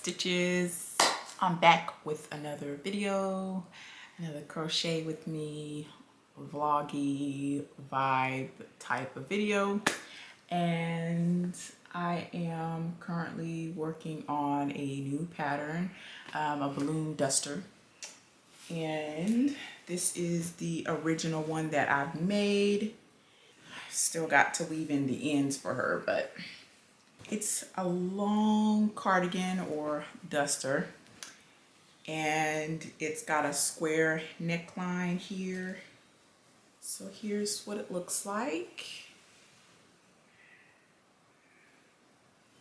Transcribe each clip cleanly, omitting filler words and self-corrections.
Stitches? I'm back with another video, another crochet with me vloggy vibe type of video, and I am currently working on a new pattern, a balloon duster, and this is the original one that I've made. Still got to weave in the ends for her, but it's a long cardigan or duster, and it's got a square neckline here. So here's what it looks like.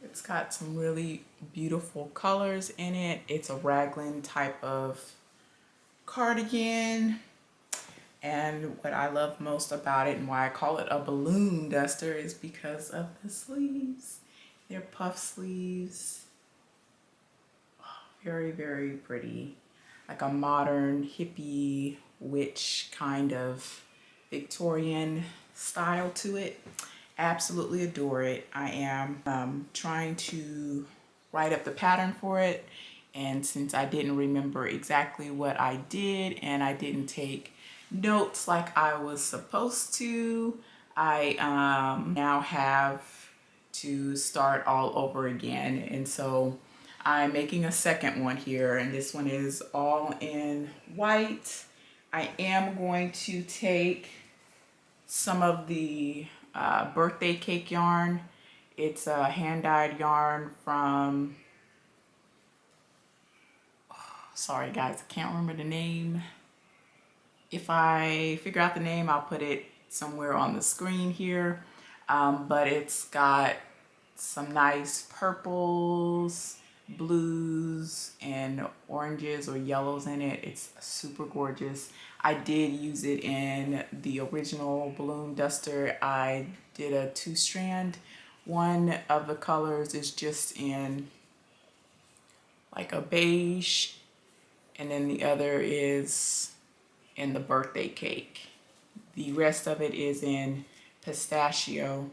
It's got some really beautiful colors in it. It's a raglan type of cardigan. And what I love most about it and why I call it a balloon duster is because of the sleeves. They're puff sleeves. Oh, very, very pretty. Like a modern hippie witch kind of Victorian style to it. Absolutely adore it. I am trying to write up the pattern for it. And since I didn't remember exactly what I did and I didn't take notes like I was supposed to, I now have to start all over again. And so I'm making a second one here, and this one is all in white. I am going to take some of the birthday cake yarn. It's a hand-dyed yarn from, sorry guys, I can't remember the name. If I figure out the name, I'll put it somewhere on the screen here. But it's got some nice purples, blues, and oranges or yellows in it. It's super gorgeous. I did use it in the original balloon duster. I did a 2-strand. One of the colors is just in like a beige, and then the other is in the birthday cake. The rest of it is in pistachio.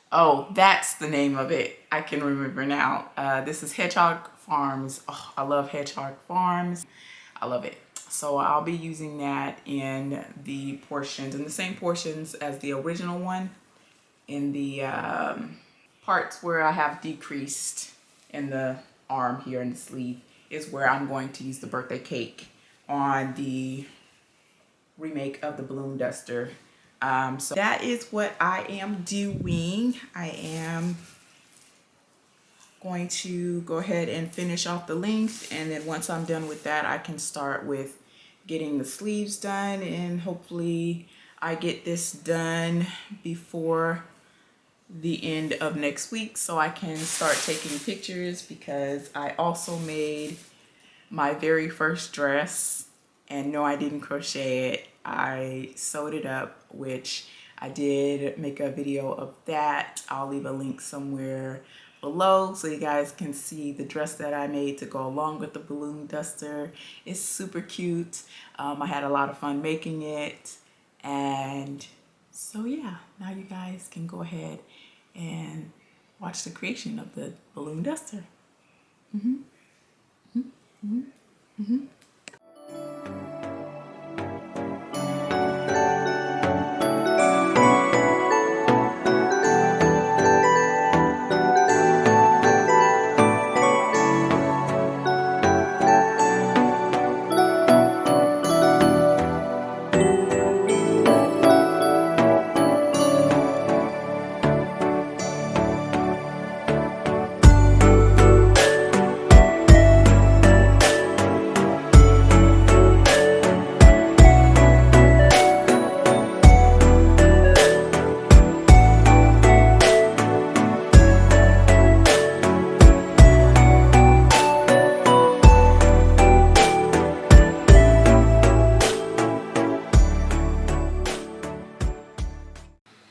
Oh, that's the name of it. I can remember now. This is HedgeHog Farms. Oh, I love HedgeHog Farms. I love it. So I'll be using that in the portions, in the same portions as the original one, in the parts where I have decreased in the arm here in the sleeve is where I'm going to use the birthday cake on the remake of the balloon duster. So that is what I am doing. I am going to go ahead and finish off the length, and then once I'm done with that, I can start with getting the sleeves done, and hopefully I get this done before the end of next week so I can start taking pictures, because I also made my very first dress, and no, I didn't crochet it. I sewed it up, which I did make a video of that. I'll leave a link somewhere below so you guys can see the dress that I made to go along with the balloon duster. It's super cute. I had a lot of fun making it, and so yeah, now you guys can go ahead and watch the creation of the balloon duster.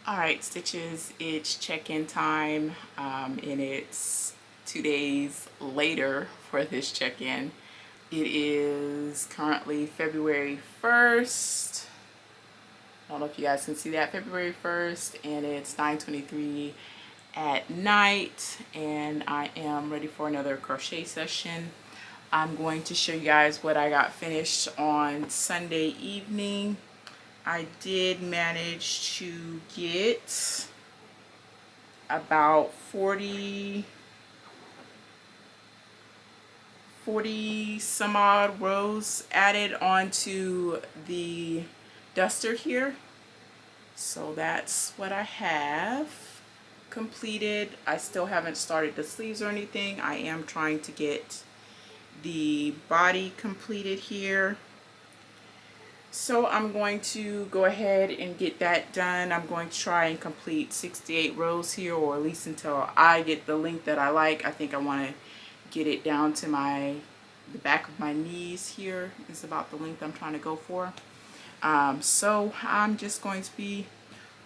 Alright, Stitches, it's check-in time, and it's 2 days later for this check-in. It is currently February 1st. I don't know if you guys can see that, February 1st, and it's 9:23, at night, and I am ready for another crochet session. I'm going to show you guys what I got finished on Sunday evening. I did manage to get about 40 some odd rows added onto the duster here. So that's what I have completed. I still haven't started the sleeves or anything. I am trying to get the body completed here. So I'm going to go ahead and get that done. I'm going to try and complete 68 rows here, or at least until I get the length that I like. I think I want to get it down to the back of my knees here is about the length I'm trying to go for. So I'm just going to be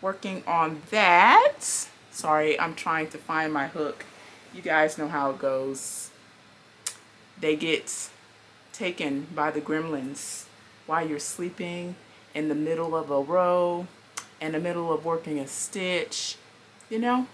working on that. Sorry, I'm trying to find my hook. You guys know how it goes. They get taken by the gremlins while you're sleeping, in the middle of a row, in the middle of working a stitch, you know?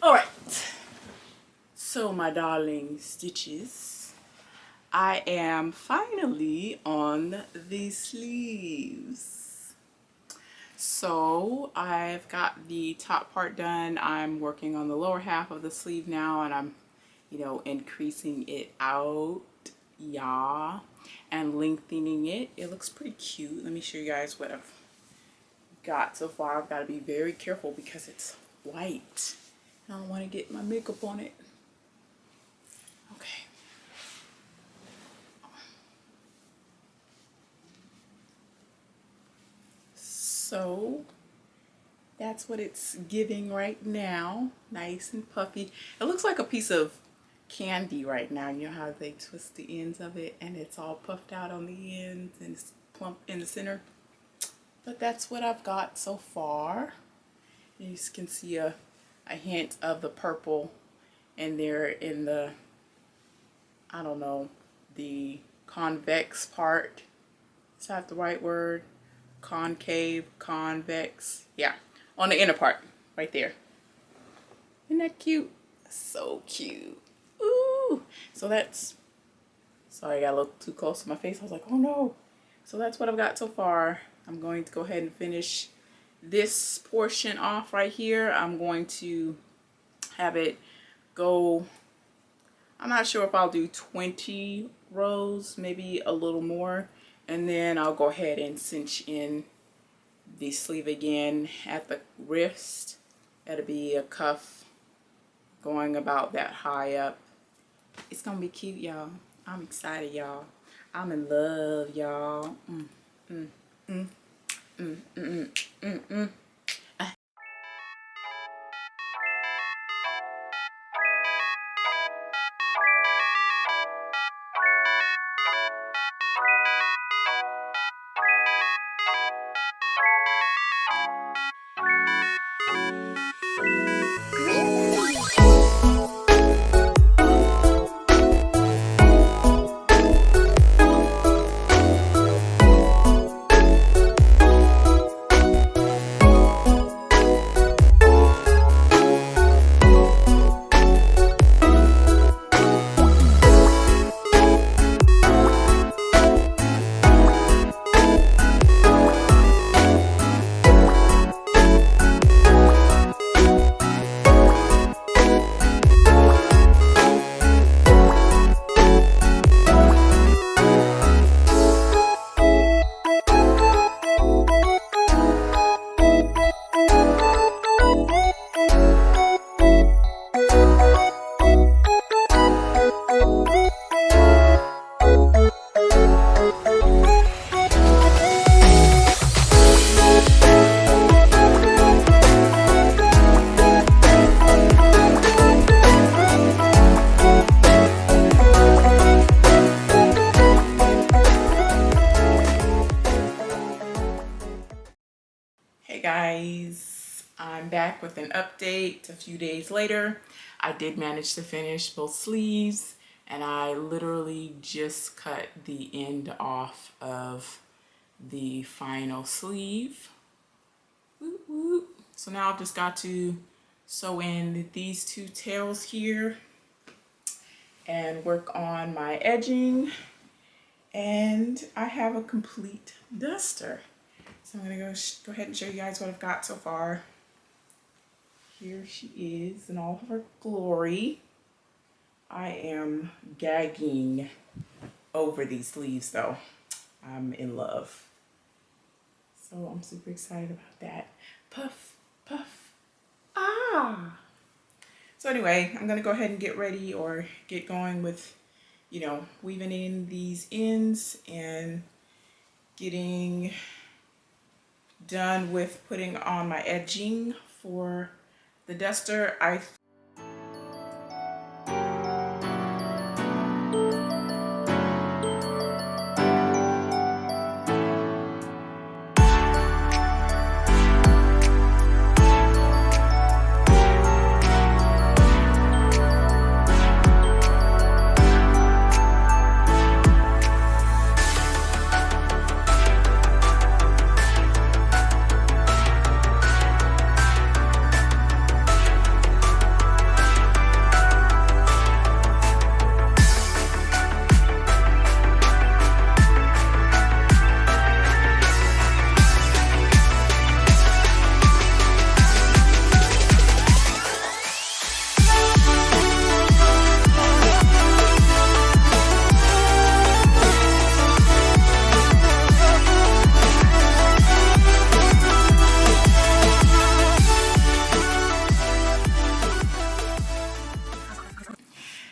Alright, so my darling stitches, I am finally on the sleeves. So I've got the top part done. I'm working on the lower half of the sleeve now, and I'm, increasing it out, yeah, and lengthening it. It looks pretty cute. Let me show you guys what I've got so far. I've got to be very careful because it's white. I don't want to get my makeup on it. Okay. So that's what it's giving right now. Nice and puffy. It looks like a piece of candy right now. You know how they twist the ends of it and it's all puffed out on the ends and it's plump in the center. But that's what I've got so far. You can see a hint of the purple in there in the, I don't know, the convex part. Is that the right word? Concave, convex. Yeah, on the inner part, right there. Isn't that cute? So cute. Ooh. So that's, sorry, I got a little too close to my face. I was like, oh no. So that's what I've got so far. I'm going to go ahead and finish this portion off right here. I'm going to have it go, I'm not sure if I'll do 20 rows, maybe a little more, and then I'll go ahead and cinch in the sleeve again at the wrist. That'll be a cuff going about that high up. It's gonna be cute, y'all. I'm excited, y'all. I'm in love, y'all. Guys, I'm back with an update a few days later. I did manage to finish both sleeves, and I literally just cut the end off of the final sleeve. Whoop, whoop. So now I've just got to sew in these two tails here and work on my edging, and I have a complete duster. So I'm gonna go ahead and show you guys what I've got so far. Here she is in all of her glory. I am gagging over these sleeves though. I'm in love. So I'm super excited about that. Puff, puff, ah! So anyway, I'm gonna go ahead and get ready or get going with, you know, weaving in these ends and getting done with putting on my edging for the duster.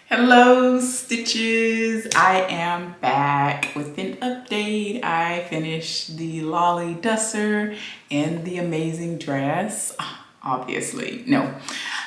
Hello Stitches, I am back with an update. I finished the Loli Duster and the amazing dress, obviously, no.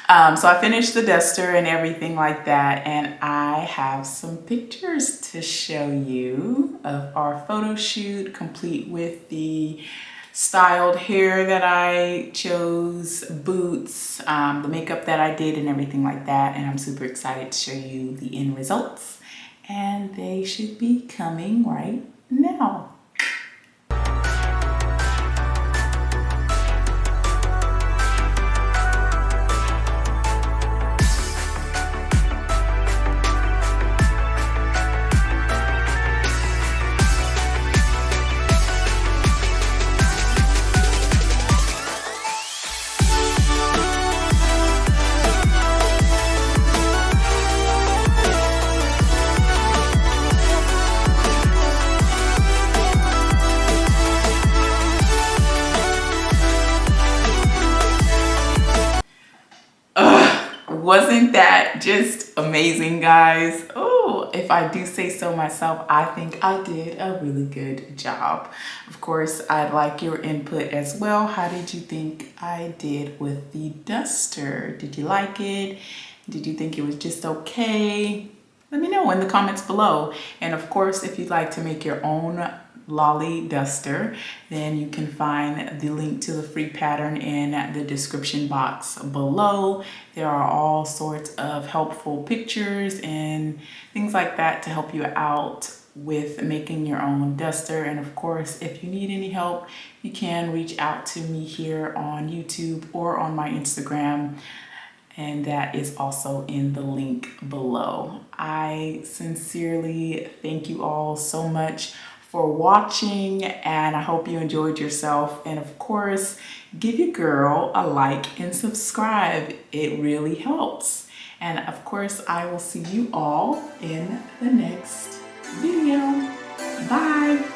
So I finished the duster and everything like that, and I have some pictures to show you of our photo shoot, complete with the styled hair that I chose, boots, the makeup that I did and everything like that. And I'm super excited to show you the end results, and they should be coming right now. Wasn't that just amazing, guys? Oh, if I do say so myself, I think I did a really good job. Of course, I'd like your input as well. How did you think I did with the duster? Did you like it? Did you think it was just okay? Let me know in the comments below. And of course, if you'd like to make your own Loli Duster, then you can find the link to the free pattern in the description box below. There are all sorts of helpful pictures and things like that to help you out with making your own duster. And of course, if you need any help, you can reach out to me here on YouTube or on my Instagram, and that is also in the link below. I sincerely thank you all so much for watching, and I hope you enjoyed yourself. And of course, give your girl a like and subscribe. It really helps. And of course, I will see you all in the next video. Bye.